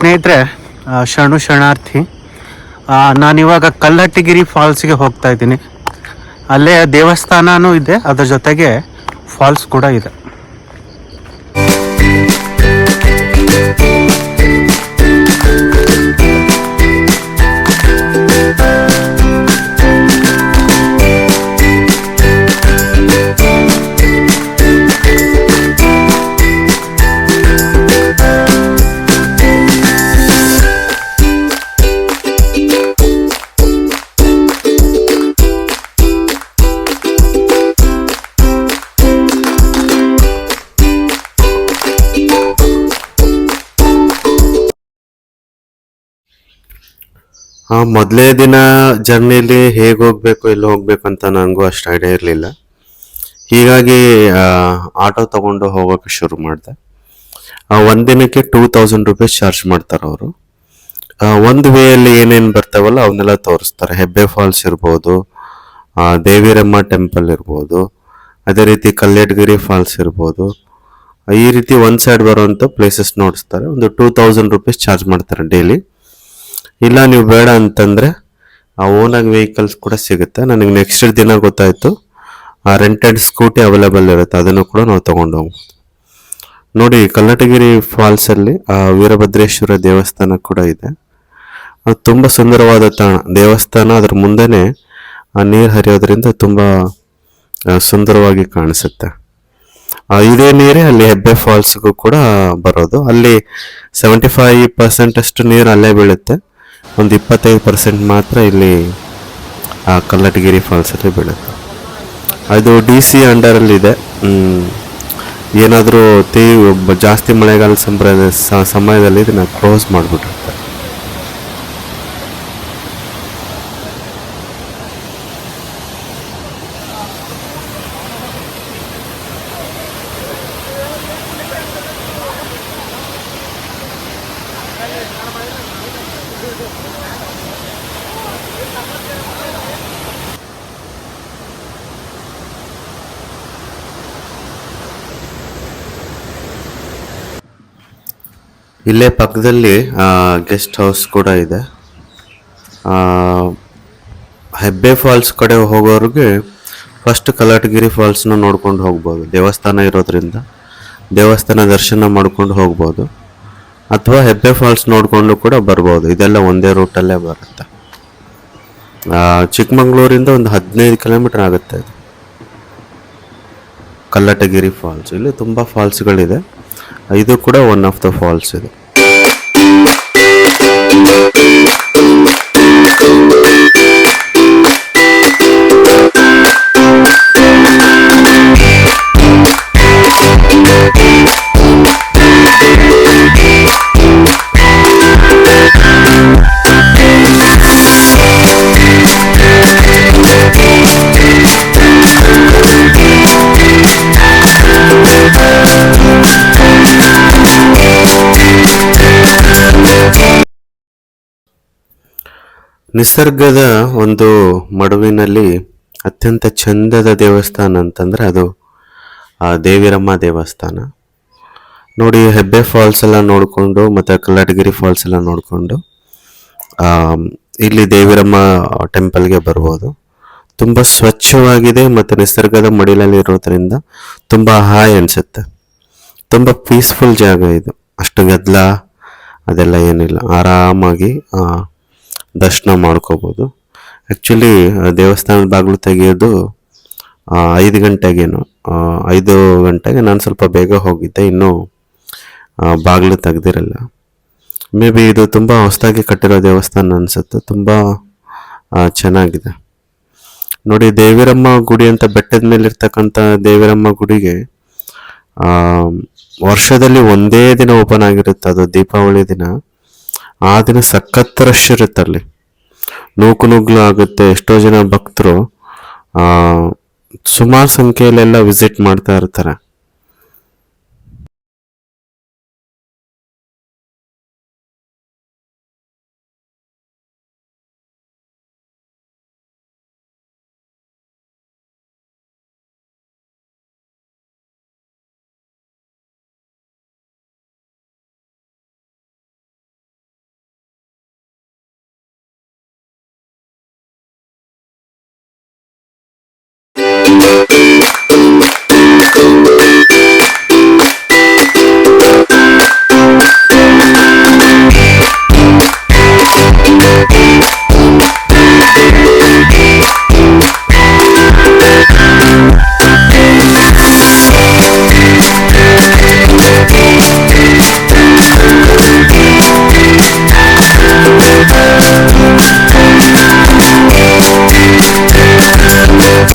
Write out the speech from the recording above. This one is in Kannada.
ಸ್ನೇಹಿತರೆ, ಶರಣು ಶರಣಾರ್ಥಿ. ನಾನಿವಾಗ ಕಲ್ಲಟ್ಟಿಗಿರಿ ಫಾಲ್ಸ್ಗೆ ಹೋಗ್ತಾ ಇದ್ದೀನಿ. ಅಲ್ಲೇ ದೇವಸ್ಥಾನನೂ ಇದೆ, ಅದ್ರ ಜೊತೆಗೆ ಫಾಲ್ಸ್ ಕೂಡ ಇದೆ. ಮೊದಲೇ ದಿನ ಜರ್ನಿಲಿ ಹೇಗೆ ಹೋಗ್ಬೇಕು ಎಲ್ಲಿ ಹೋಗ್ಬೇಕು ಅಂತ ನನಗೂ ಅಷ್ಟು ಐಡಿಯಾ ಇರಲಿಲ್ಲ. ಹೀಗಾಗಿ ಆಟೋ ತಗೊಂಡು ಹೋಗೋಕೆ ಶುರು ಮಾಡಿದೆ. ಒಂದಿನಕ್ಕೆ 2000 ರುಪೀಸ್ ಚಾರ್ಜ್ ಮಾಡ್ತಾರೆ ಅವರು. ಒಂದು ವೇಯಲ್ಲಿ ಏನೇನು ಬರ್ತಾವಲ್ಲ ಅವನ್ನೆಲ್ಲ ತೋರಿಸ್ತಾರೆ. ಹೆಬ್ಬೆ ಫಾಲ್ಸ್ ಇರ್ಬೋದು, ದೇವಿರಮ್ಮ ಟೆಂಪಲ್ ಇರ್ಬೋದು, ಅದೇ ರೀತಿ ಕಲ್ಲೇಟಗಿರಿ ಫಾಲ್ಸ್ ಇರ್ಬೋದು. ಈ ರೀತಿ ಒಂದು ಸೈಡ್ ಬರುವಂಥ ಪ್ಲೇಸಸ್ ನೋಡಿಸ್ತಾರೆ. ಒಂದು 2000 ರುಪೀಸ್ ಚಾರ್ಜ್ ಮಾಡ್ತಾರೆ ಡೈಲಿ. ಇಲ್ಲ ನೀವು ಬೇಡ ಅಂತಂದರೆ ಓನಾಗಿ ವೆಹಿಕಲ್ಸ್ ಕೂಡ ಸಿಗುತ್ತೆ. ನನಗೆ ನೆಕ್ಸ್ಟ್ ದಿನ ಗೊತ್ತಾಯಿತು ರೆಂಟೆಡ್ ಸ್ಕೂಟಿ ಅವೈಲೇಬಲ್ ಇರುತ್ತೆ, ಅದನ್ನು ಕೂಡ ನಾವು ತೊಗೊಂಡು ಹೋಗ್ಬೋದು. ನೋಡಿ, ಕಲ್ಲಟಗಿರಿ ಫಾಲ್ಸಲ್ಲಿ ವೀರಭದ್ರೇಶ್ವರ ದೇವಸ್ಥಾನ ಕೂಡ ಇದೆ. ಅದು ತುಂಬ ಸುಂದರವಾದ ತಾಣ. ದೇವಸ್ಥಾನ ಅದ್ರ ಮುಂದೆನೇ ನೀರು ಹರಿಯೋದ್ರಿಂದ ತುಂಬ ಸುಂದರವಾಗಿ ಕಾಣಿಸುತ್ತೆ. ಇದೇ ನೀರೇ ಅಲ್ಲಿ ಹೆಬ್ಬೆ ಫಾಲ್ಸ್ಗೂ ಕೂಡ ಬರೋದು. ಅಲ್ಲಿ 75% ಅಷ್ಟು ನೀರು ಅಲ್ಲೇ ಬೀಳುತ್ತೆ. ಒಂದು 25% ಮಾತ್ರ ಇಲ್ಲಿ ಕಲ್ಲಟಗಿರಿ ಫಾಲ್ಸಲ್ಲಿ ಬೀಳುತ್ತೆ. ಅದು DC ಅಂಡರಲ್ಲಿದೆ. ಏನಾದರೂ ಜಾಸ್ತಿ ಮಳೆಗಾಲ ಸಮಯದಲ್ಲಿ ಇದನ್ನು ಕ್ಲೋಸ್ ಮಾಡಿಬಿಟ್ಟಿರ್ತಾರೆ. ಇಲ್ಲೇ ಪಕ್ಕದಲ್ಲಿ ಗೆಸ್ಟ್ ಹೌಸ್ ಕೂಡ ಇದೆ. ಹೆಬ್ಬೆ ಫಾಲ್ಸ್ ಕಡೆ ಹೋಗೋರಿಗೆ ಫಸ್ಟ್ ಕಲ್ಲಟಗಿರಿ ಫಾಲ್ಸ್ನ ನೋಡ್ಕೊಂಡು ಹೋಗ್ಬೋದು. ದೇವಸ್ಥಾನ ಇರೋದ್ರಿಂದ ದೇವಸ್ಥಾನ ದರ್ಶನ ಮಾಡ್ಕೊಂಡು ಹೋಗ್ಬೋದು, ಅಥವಾ ಹೆಬ್ಬೆ ಫಾಲ್ಸ್ ನೋಡಿಕೊಂಡು ಕೂಡ ಬರ್ಬೋದು. ಇದೆಲ್ಲ ಒಂದೇ ರೂಟಲ್ಲೇ ಬರುತ್ತೆ. ಚಿಕ್ಕಮಂಗ್ಳೂರಿಂದ ಒಂದು 15 ಕಿಲೋಮೀಟರ್ ಆಗುತ್ತೆ ಇದು ಕಲ್ಲಟಗಿರಿ ಫಾಲ್ಸ್. ಇಲ್ಲಿ ತುಂಬ ಫಾಲ್ಸ್ಗಳಿದೆ, ಇದು ಕೂಡ ಒನ್ ಆಫ್ ದ ಫಾಲ್ಸ್ ಇದು. ನಿಸರ್ಗದ ಒಂದು ಮಡುವಿನಲ್ಲಿ ಅತ್ಯಂತ ಚಂದದ ದೇವಸ್ಥಾನ ಅಂತಂದರೆ ಅದು ದೇವಿರಮ್ಮ ದೇವಸ್ಥಾನ. ನೋಡಿ, ಹೆಬ್ಬೆ ಫಾಲ್ಸ್ ಎಲ್ಲ ನೋಡಿಕೊಂಡು ಮತ್ತು ಕಲ್ಲಟಗಿರಿ ಫಾಲ್ಸ್ ಎಲ್ಲ ನೋಡಿಕೊಂಡು ಇಲ್ಲಿ ದೇವಿರಮ್ಮ ಟೆಂಪಲ್ಗೆ ಬರ್ಬೋದು. ತುಂಬ ಸ್ವಚ್ಛವಾಗಿದೆ ಮತ್ತು ನಿಸರ್ಗದ ಮಡಿಲಲ್ಲಿ ಇರೋದ್ರಿಂದ ತುಂಬ ಹಾಯ್ ಅನಿಸುತ್ತೆ. ತುಂಬ ಪೀಸ್ಫುಲ್ ಜಾಗ ಇದು. ಅಷ್ಟು ಗದ್ದಲ ಅದೆಲ್ಲ ಏನಿಲ್ಲ, ಆರಾಮಾಗಿ ದರ್ಶನ ಮಾಡ್ಕೋಬೋದು. ಆ್ಯಕ್ಚುಲಿ ದೇವಸ್ಥಾನದ ಬಾಗಿಲು ತೆಗೆಯೋದು 5 ಗಂಟೆಗೇನು, 5 ಗಂಟೆಗೆ. ನಾನು ಸ್ವಲ್ಪ ಬೇಗ ಹೋಗಿದ್ದೆ, ಇನ್ನೂ ಬಾಗಿಲು ತೆಗೆದಿರಲ್ಲ. ಮೇ ಬಿ ಇದು ತುಂಬ ಹೊಸದಾಗಿ ಕಟ್ಟಿರೋ ದೇವಸ್ಥಾನ ಅನಿಸುತ್ತೆ. ತುಂಬ ಚೆನ್ನಾಗಿದೆ. ನೋಡಿ, ದೇವಿರಮ್ಮ ಗುಡಿ ಅಂತ ಬೆಟ್ಟದ ಮೇಲೆ ಇರ್ತಕ್ಕಂಥ ದೇವಿರಮ್ಮ ಗುಡಿಗೆ ವರ್ಷದಲ್ಲಿ ಒಂದೇ ದಿನ ಓಪನ್ ಆಗಿರುತ್ತೆ, ಅದು ದೀಪಾವಳಿ ದಿನ. ಆ ದಿನ ಸಖತ್ ರಶ್ ಇರುತ್ತೆ ಅಲ್ಲಿ, ನೂಕು ಆಗುತ್ತೆ. ಎಷ್ಟೋ ಜನ ಭಕ್ತರು ಸುಮಾರು ಸಂಖ್ಯೆಯಲ್ಲೆಲ್ಲ ವಿಸಿಟ್ ಮಾಡ್ತಾ ಇರ್ತಾರೆ.